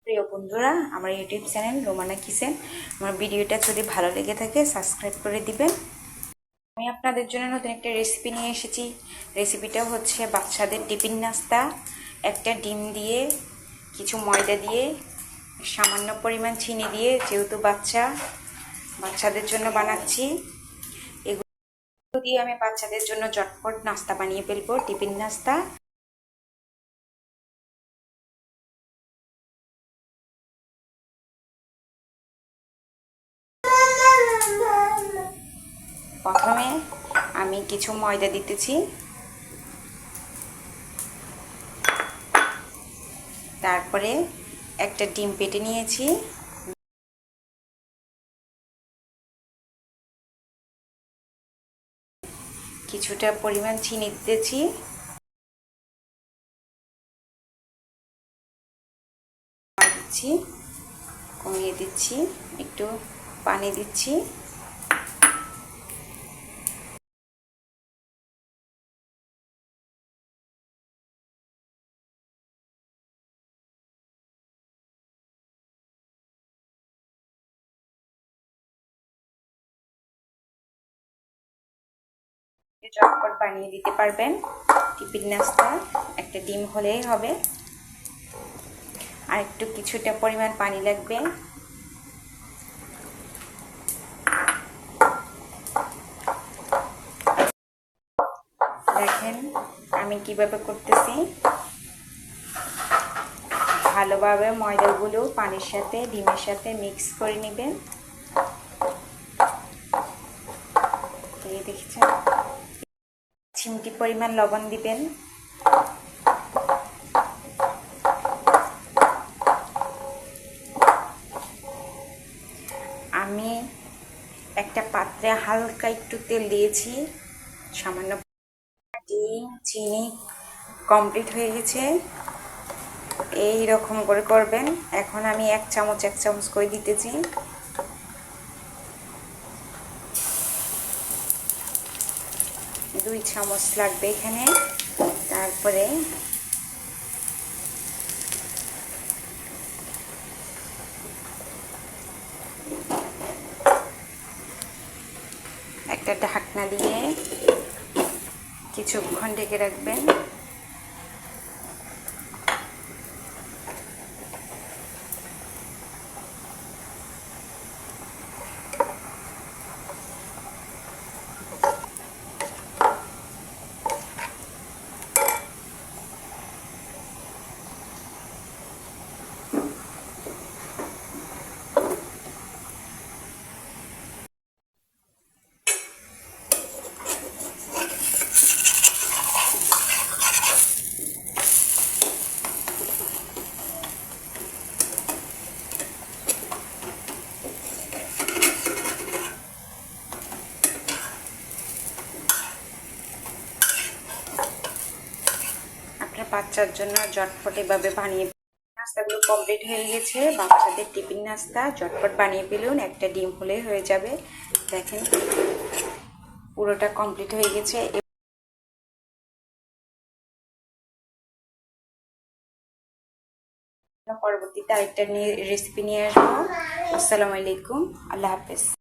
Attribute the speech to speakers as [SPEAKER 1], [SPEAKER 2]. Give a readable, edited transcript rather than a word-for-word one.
[SPEAKER 1] প্রিয় বন্ধুরা, আমার ইউটিউব চ্যানেল রোমানা কিচেন, আমার ভিডিওটা যদি ভালো লেগে থাকে সাবস্ক্রাইব করে দিবেন। আমি আপনাদের জন্য নতুন একটা রেসিপি নিয়ে এসেছি। রেসিপিটা হচ্ছে বাচ্চাদের টিফিন নাস্তা। একটা ডিম দিয়ে, কিছু ময়দা দিয়ে, সামান্য পরিমাণ চিনি দিয়ে, যেহেতু বাচ্চাদের জন্য বানাচ্ছি, এগুলো দিয়ে আমি বাচ্চাদের জন্য ঝটপট নাস্তা বানিয়ে ফেলবো, টিফিন নাস্তা। প্রথমে আমি কিছু ময়দা দিতেছি, তারপরে একটা ডিম পেটে নিয়েছি, কিছুটা পরিমাণ চিনি দিতেছি, দিচ্ছি, কমিয়ে দিচ্ছি, একটু পানি দিচ্ছি। চটপট বানিয়ে দিতে পারবেন টিফিন নাস্তা। একটা ডিম হলেই হবে, আর একটু কিছুটা পরিমাণ পানি লাগবে। দেখেন আমি কিভাবে করতেছি। ভালোভাবে ময়দাগুলো পানির সাথে ডিমের সাথে মিক্স করে নেবেন। এই দেখছেন, চিমটি পরিমাণ লবণ দিবেন। আমি একটা পাত্রে হালকা একটু তেল দিয়েছি, সামান্য। ডিম চিনি কমপ্লিট হয়ে গেছে। এই রকম করে করবেন। এখন আমি এক চামচ করে দিতেছি। দুই চামচ লাগবে এখানে। তারপরে একটা ঢাকনা দিয়ে কিছুক্ষণ ঢেকে রাখবেন। বাচ্চার জন্য ঝটপট এভাবে বানিয়ে, নাস্তাগুলো কমপ্লিট হয়ে গেছে। বাচ্চাদের টিফিন নাস্তা ঝটপট বানিয়ে ফেলুন, একটা ডিম হলে হয়ে যাবে। দেখেন পুরোটা কমপ্লিট হয়ে গেছে। পরবর্তীতে আরেকটা রেসিপি নিয়ে আসবো। আসসালামু আলাইকুম, আল্লাহ হাফেজ।